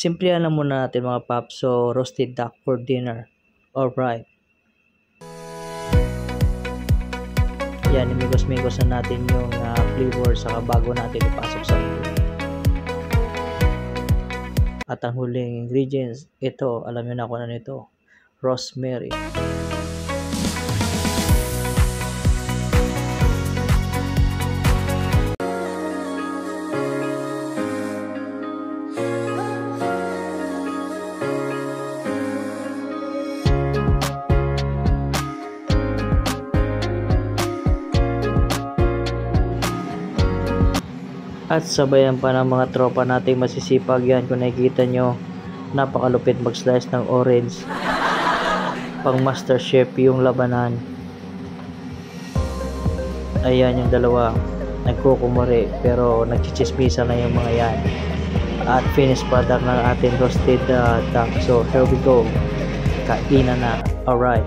Simplihan lang muna natin mga paps. So, roasted duck for dinner. Alright. Yan, imigos-migos na natin yung flavor saka bago natin ipasok sa food. At ang huling ingredients, ito, alam nyo na kung ano nito. Rosemary. At sabayan pa ng mga tropa nating masisipag yan. Kung nakikita nyo, napakalupit mag-slice ng orange. Pang master chef yung labanan. Ayan yung dalawa. Nagkukumari pero nagchichismisa na yung mga yan. At finished product ng ating roasted duck. So here we go. Kainan na. Alright.